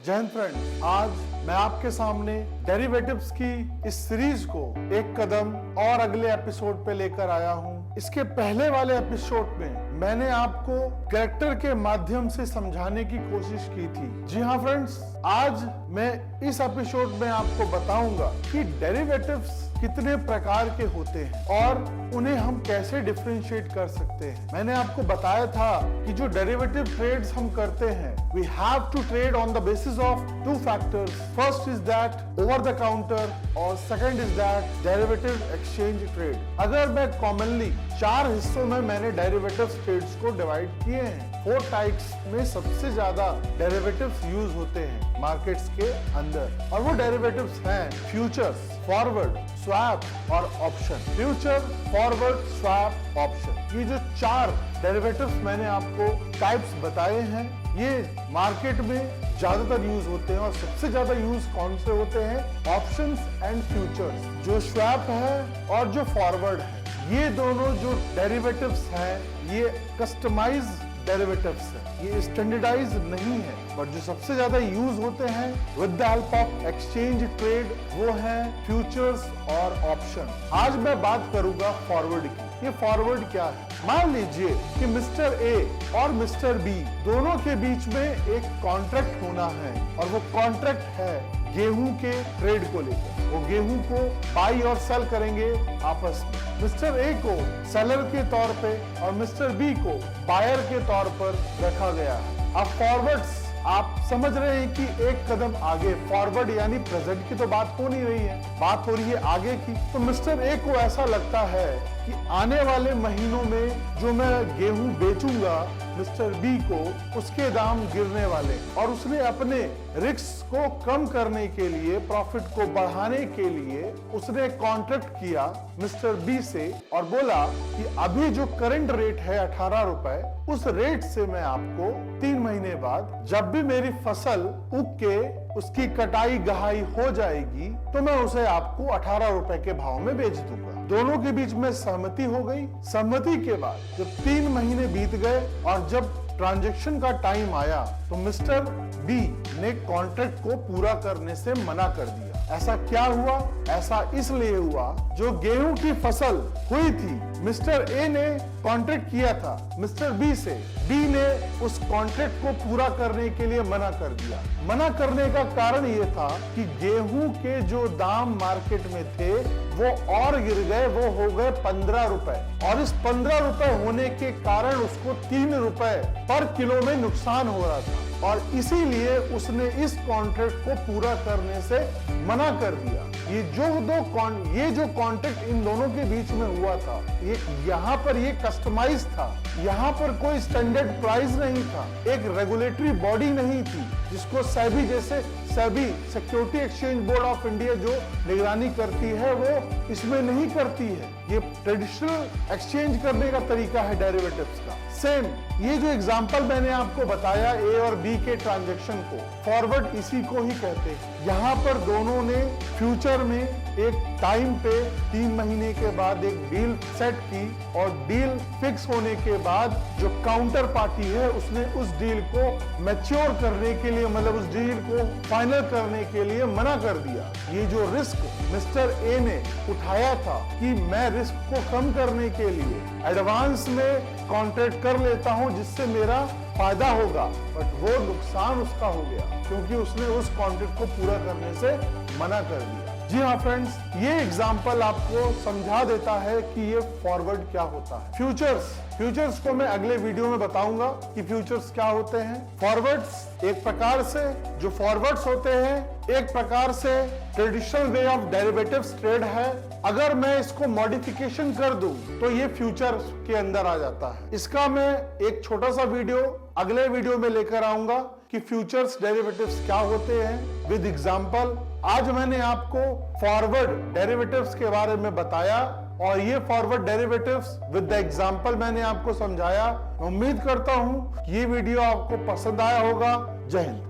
जय हिंद फ्रेंड्स, आज मैं आपके सामने डेरिवेटिव्स की इस सीरीज को एक कदम और अगले एपिसोड पे लेकर आया हूँ। इसके पहले वाले एपिसोड में मैंने आपको कैरेक्टर के माध्यम से समझाने की कोशिश की थी। जी हाँ फ्रेंड्स, आज मैं इस एपिसोड में आपको बताऊंगा कि डेरिवेटिव्स कितने प्रकार के होते हैं और उन्हें हम कैसे डिफरेंशिएट कर सकते हैं। मैंने आपको बताया था कि जो डेरिवेटिव ट्रेड्स हम करते हैं, we have to trade on the basis of two factors. First is that over the counter और second is that derivative exchange trade. अगर मैं कॉमनली 4 हिस्सों में मैंने डेरिवेटिव्स ट्रेड्स को डिवाइड किए हैं। 4 टाइप्स में सबसे ज्यादा डेरिवेटिव्स यूज होते हैं मार्केट्स के अंदर, और वो डेरिवेटिव्स हैं फ्यूचर्स, फॉरवर्ड, स्वैप और option. Future, forward, swap, option, ये जो 4 डेरिवेटिव्स मैंने आपको टाइप्स बताए हैं, ये मार्केट में ज्यादातर यूज होते हैं। और सबसे ज्यादा यूज कौन से होते हैं? Options and futures. जो स्वैप है और जो फॉरवर्ड है, ये दोनों जो डेरिवेटिव्स हैं, ये कस्टमाइज डेरिवेटिव्स है, ये स्टैंडर्डाइज नहीं है। बट जो सबसे ज्यादा यूज होते हैं with the help of exchange trade, वो है फ्यूचर्स और ऑप्शन। आज मैं बात करूंगा फॉरवर्ड की। ये फॉरवर्ड क्या है? मान लीजिए कि मिस्टर ए और मिस्टर बी दोनों के बीच में एक कॉन्ट्रैक्ट होना है, और वो कॉन्ट्रैक्ट है गेहूं के ट्रेड को लेकर। वो गेहूं को बाई और सेल करेंगे आपस में। मिस्टर ए को सेलर के तौर पे और मिस्टर बी को बायर के तौर पर रखा गया है। अब फॉरवर्ड्स, आप समझ रहे हैं कि एक कदम आगे, फॉरवर्ड यानी प्रेजेंट की तो बात हो नहीं रही है, बात हो रही है आगे की। तो मिस्टर ए को ऐसा लगता है कि आने वाले महीनों में जो मैं गेहूं बेचूंगा मिस्टर बी को, उसके दाम गिरने वाले, और उसने अपने रिस्क को कम करने के लिए, प्रॉफिट को बढ़ाने के लिए उसने कॉन्ट्रैक्ट किया मिस्टर बी से और बोला कि अभी जो करंट रेट है 18 रुपए, उस रेट से मैं आपको 3 महीने बाद, जब भी मेरी फसल उग के उसकी कटाई गहाई हो जाएगी, तो मैं उसे आपको 18 रुपए के भाव में बेच दूंगा। दोनों के बीच में सहमति हो गई। सहमति के बाद जब 3 महीने बीत गए और जब ट्रांजैक्शन का टाइम आया, तो मिस्टर बी ने कॉन्ट्रैक्ट को पूरा करने से मना कर दिया। ऐसा क्या हुआ? ऐसा इसलिए हुआ, जो गेहूं की फसल हुई थी, मिस्टर ए ने कॉन्ट्रैक्ट किया था मिस्टर बी से, बी ने उस कॉन्ट्रैक्ट को पूरा करने के लिए मना कर दिया। मना करने का कारण ये था कि गेहूं के जो दाम मार्केट में थे वो और गिर गए, वो हो गए 15 रुपए, और इस 15 रुपए होने के कारण उसको 3 रुपए पर किलो में नुकसान हो रहा था, और इसीलिए उसने इस कॉन्ट्रैक्ट को पूरा करने से मना कर दिया। ये जो कॉन्ट्रैक्ट इन दोनों के बीच में हुआ था, ये यहाँ पर ये कस्टमाइज था, यहाँ पर कोई स्टैंडर्ड प्राइस नहीं था, एक रेगुलेटरी बॉडी नहीं थी जिसको सेबी जैसे, SEBI security exchange board of India जो निगरानी करती है, वो इसमें नहीं करती है। ये ट्रेडिशनल एक्सचेंज करने का तरीका है डेरिवेटिव्स का। सेम ये जो एग्जांपल मैंने आपको बताया ए और बी के ट्रांजैक्शन को, फॉरवर्ड इसी को ही कहते हैं। यहाँ पर दोनों ने फ्यूचर में एक टाइम पे 3 महीने के बाद एक डील सेट की, और डील फिक्स होने के बाद जो काउंटर पार्टी है उसने उस डील को मैच्योर करने के लिए, मतलब उस डील को फाइनल करने के लिए मना कर दिया। ये जो रिस्क मिस्टर ए ने उठाया था कि मैं रिस्क को कम करने के लिए एडवांस में कॉन्ट्रैक्ट कर लेता हूं जिससे मेरा फायदा होगा, बट वो नुकसान उसका हो गया क्योंकि उसने उस कॉन्ट्रैक्ट को पूरा करने से मना कर दिया। जी हाँ फ्रेंड्स, ये एग्जांपल आपको समझा देता है कि ये फॉरवर्ड क्या होता है। फ्यूचर्स को मैं अगले वीडियो में बताऊंगा कि फ्यूचर्स क्या होते हैं। फॉरवर्ड्स एक प्रकार से, जो फॉरवर्ड्स होते हैं, एक प्रकार से traditional way of derivatives trade है। अगर मैं इसको मॉडिफिकेशन कर दूं तो ये फ्यूचर्स के अंदर आ जाता है। इसका मैं एक छोटा सा वीडियो अगले वीडियो में लेकर आऊंगा कि फ्यूचर्स डेरिवेटिव्स क्या होते हैं विद एग्जांपल। आज मैंने आपको फॉरवर्ड डेरिवेटिव्स के बारे में बताया, और ये forward derivatives with the example मैंने आपको समझाया। उम्मीद करता हूं कि ये वीडियो आपको पसंद आया होगा। जय हिंद।